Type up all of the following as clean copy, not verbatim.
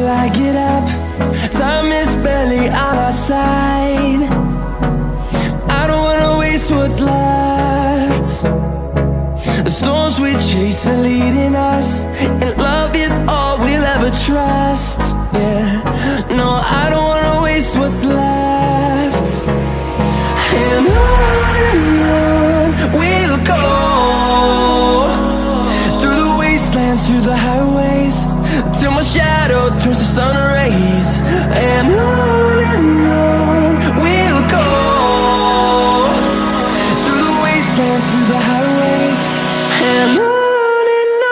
till I get up. Time is barely on our side. I don't wanna waste what's left. The storms we chase are leading us, and love is all we'll ever trust. Yeah, no, I don't wanna waste what's left. And on we'll go, through the wastelands, through the highways, till my shadow turns to sun rays. And on we'll go, through the wastelands, through the highways, and on we'll go.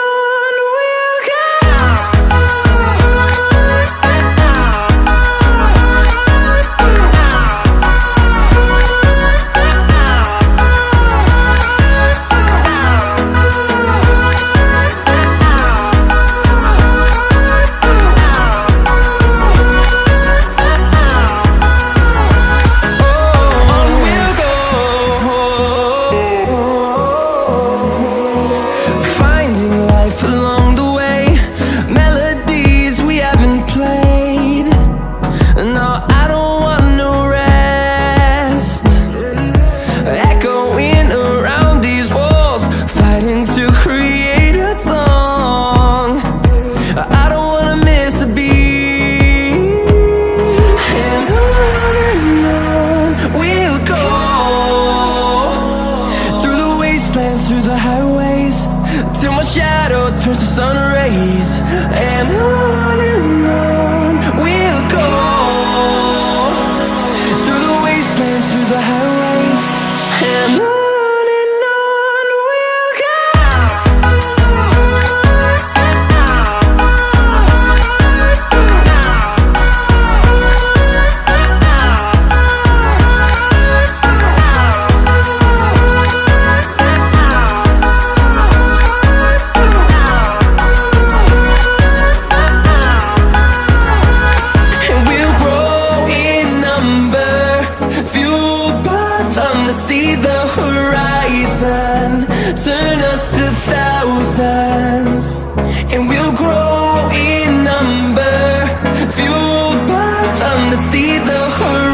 Through the highways, till my shadow turns to sun rays. And on we'll go, through the wastelands, through the highways, and on we'll go. To see the horizon turn us to thousands, and we'll grow in number, fueled by them to see the horizon.